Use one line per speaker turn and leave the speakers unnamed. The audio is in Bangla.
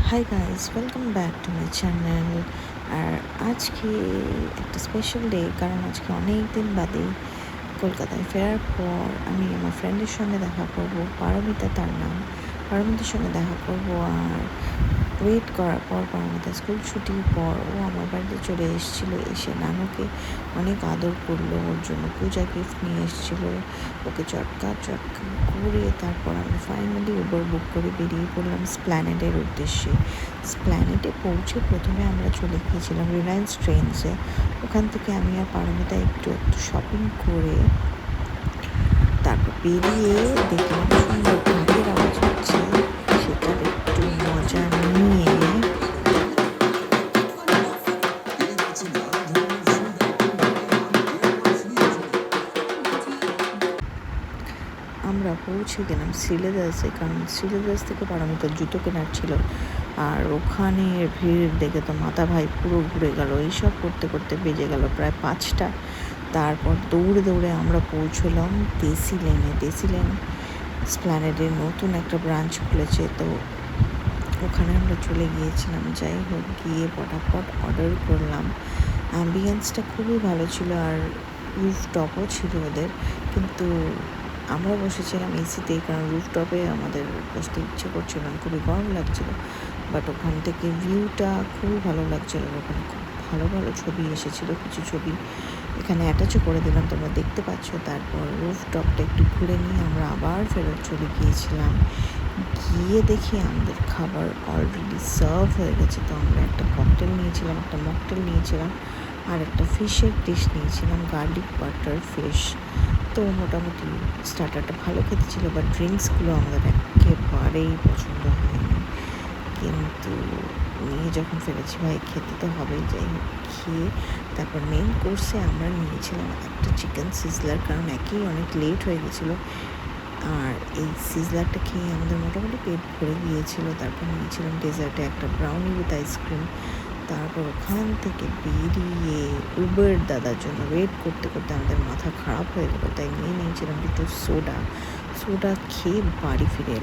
High guys, welcome back to my channel. আর আজকে একটা স্পেশাল ডে, কারণ আজকে অনেক দিন বাদে কলকাতায় ফেরার পর আমি আমার ফ্রেন্ডের সঙ্গে দেখা করব। পারমিতা তার নাম। পারমিতার সঙ্গে দেখা করব। আর ওয়েট করার পর পারমিতা স্কুল ছুটির পর ও আমার বাড়িতে চলে এসেছিলো। এসে নানুকে অনেক আদর করলো, ওর জন্য পূজা গিফট নিয়ে এসেছিলো। ওকে চটকা করে তারপর আমি ফাইনালি উবার বুক করে বেরিয়ে পড়লাম স্প্ল্যানেডের উদ্দেশ্যে। স্প্ল্যানেডে পৌঁছে প্রথমে আমরা চলে গিয়েছিলাম রিলায়েন্স ট্রেন্ডসে। ওখান থেকে আমি আর পারমিতা একটু শপিং করে তারপর বেরিয়ে দেখলাম সুন্দর ঘাটের আওয়াজ হচ্ছে, সেটার একটু মজা নিয়ে আমরা পৌঁছে গেলাম শ্রীলেদার্সে, কারণ শ্রীলেদার্স থেকে পারমিতার জুতো কেনার ছিল। আর ওখানে ভিড় দেখে তো মাথা ভাই পুরো ঘুরে গেল। এইসব করতে করতে বেজে গেল প্রায় 5টা। তারপর দৌড়ে দৌড়ে আমরা পৌঁছলাম দেশি লেনে। দেশি লেন স্প্ল্যানেডের নতুন একটা ব্রাঞ্চ খুলেছে, তো ওখানে আমরা চলে গিয়েছিলাম। যাই হোক, গিয়ে ফটাফট অর্ডার করলাম। অ্যাম্বিয়েন্সটা খুবই ভালো ছিল, আর রুফটপও ছিল ওদের, কিন্তু আমরা বসেছিলাম এসিতেই, কারণ রুফটপে আমাদের বসতে ইচ্ছে করছিল না, খুবই গরম লাগছিল। বাট ওখান থেকে ভিউটা খুবই ভালো লাগছিলো। ওখানে খুব ভালো ভালো ছবি এসেছিলো, কিছু ছবি এখানে অ্যাটাচও করে দিলাম, তোমরা দেখতে পাচ্ছ। তারপর রুফটপটা একটু ঘুরে নিয়ে আমরা আবার ফেরত চলে গিয়েছিলাম। গিয়ে দেখি আমাদের খাবার অলরেডি সার্ভ হয়ে গেছে। তো আমরা একটা ককটেল নিয়েছিলাম, একটা মকটেল নিয়েছিলাম, আর একটা ফিশের ডিশ নিয়েছিলাম, গার্লিক বাটার ফিশ। তো মোটামুটি স্টার্টারটা ভালো খেতে ছিল, বাট ড্রিঙ্কসগুলো আমাদের একেবারেই পছন্দ হয়নি। কিন্তু নিয়ে যখন ফেলেছি ভাই, খেতে তো হবেই। যাই হোক, খেয়ে তারপর মেন কোর্সে আমরা নিয়েছিলাম একটা চিকেন সিজলার, কারণ অনেক লেট হয়ে গেছিলো। আর এই সিজলারটা খেয়ে আমাদের মোটামুটি পেট ভরে গিয়েছিলো। তারপর নিয়েছিলাম ডেজার্টে একটা ব্রাউনি উইথ আইসক্রিম। তারপর ওখান থেকে বেরিয়ে উবের দাদার জন্য ওয়েট করতে করতে আমাদের মাথা খারাপ হয়ে গেলো, তাই নিয়েছিলাম দুটো সোডা খেয়ে বাড়ি ফিরে এলাম।